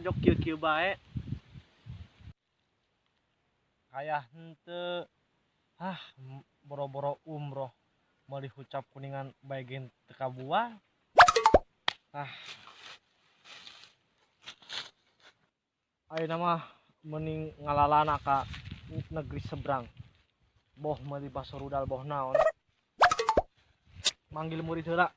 pojok kieu-kieu bae. Kayak henteu boro-boro umroh meuli ucap kuningan bae gen teu kabuah. Ayeuna mah mending ngalalana ka negeri seberang. Boh meuli baso rudal boh naon. Manggil murid heula.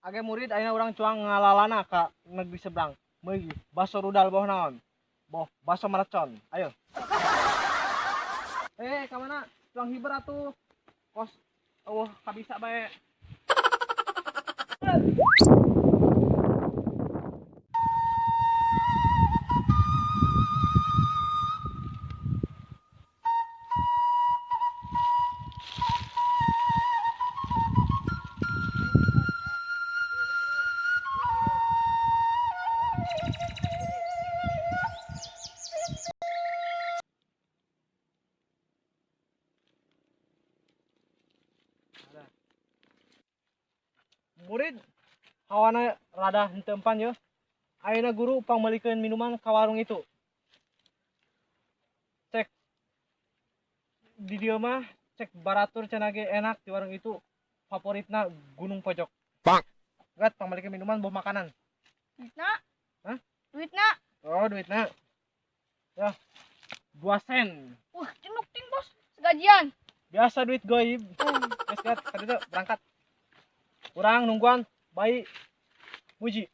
Age murid ayeuna urang cuang ngalalana ka negeri seberang. Meuli baso rudal boh naon? Boh baso mercon. Ayo. Ka mana? Cuang hiber atuh. Kos kabisa bae. Murid, hawana rada henteu empan ye. Ayeuna guru upang meulikeun minuman ka warung itu. Cek di dieu mah cek baratur cenah ge enak di warung itu. Favoritna Gunung Pojok. Gat pang meulikeun minuman boh makanan. Duitna? Hah? Duitna? Oh, duitna. Ya. 2 sen. Wah, cenuk ting bos. Segajian. Biasa duit goib. Geus gat, kaditu berangkat. Urang nungguan bayi muji.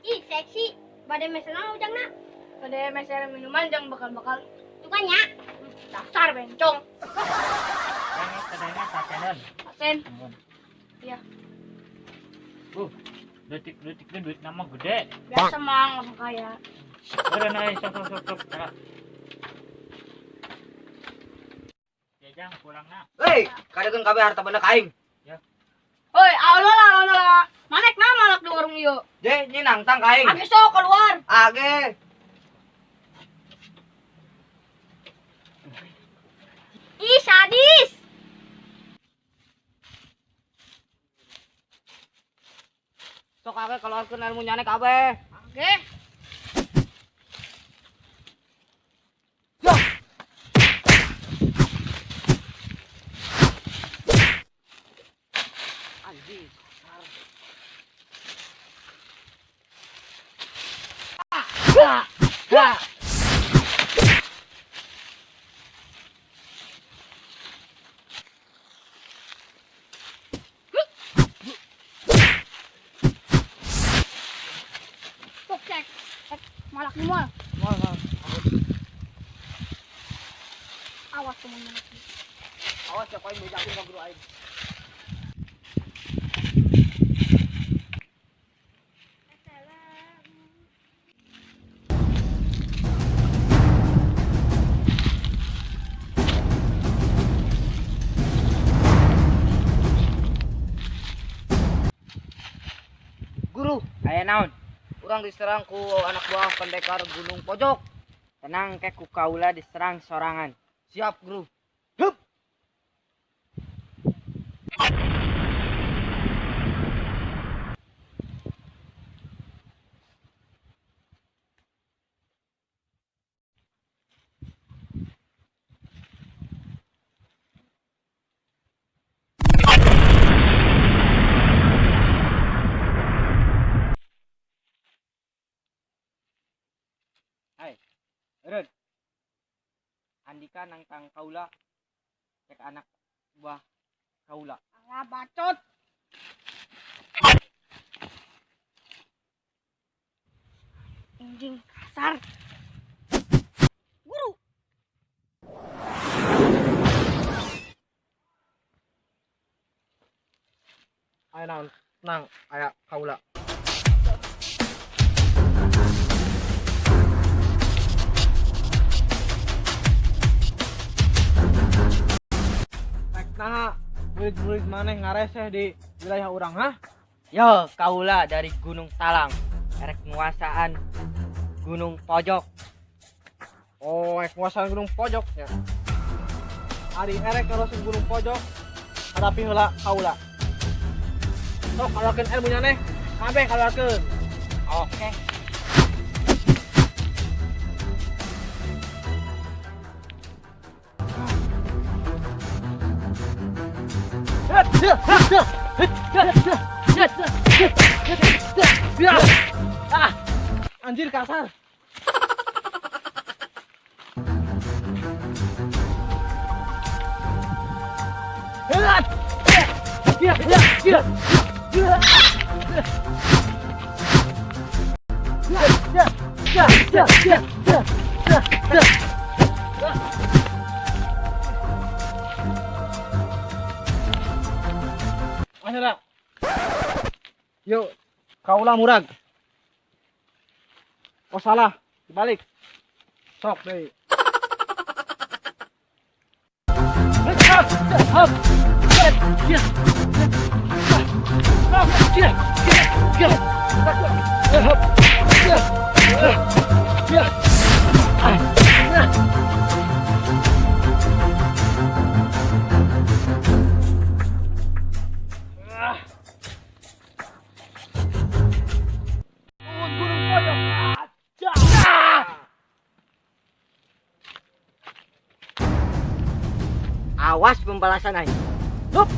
Ih, seksi. Bade mesenang ujangna. Bade mesen minuman jang bakal-bakal. Tukanya. Dasar bencong. Yang kedainya sasenan. Asen. Iya. Detik duit nama gede. Biasa mang orang kaya. Udah naik sok. Jajang pulang nak. Hei, kadekeun kabeh harta benda kaing. Hoi, Allah. Manek na malak di warung ieu. Je, nyi nangtang kaing. Age sok keluar. Age. Ih, sadis. Sok age keluarkeun ilmu nyane kabeh. Age. Anjing. Tuk cek. Malak di mall. Mal. Awas teman-teman. Awas ya kaing bejakin ka guru aing. Guru, Aya naon? urang diserang ku anak buah pendekar Gunung Pojok. Tenang ke ku kaula diserang sorangan. Siap, guru. Eureun. Andika nangtang kaula cek anak buah kaula. Alah bacot. Anjing kasar. Guru. Ayeuna nang aya kaula. murid-murid maneh ngareseh di wilayah urang, ha? Yo, kaula dari Gunung Talang. Erek nguasaan Gunung Pojok. Oh, nguasaan gunung pojok ya. Ari erek ngarosin gunung pojok, hadapi heula kaula. Sok kaluarkeun ilmunya neh, kabeh kaluarkeun. Oke. Anjir kasar. Masala. Yuk, kaulah murag. Oh salah, dibalik. Sok deui. Awas pembalasan aing. Hup.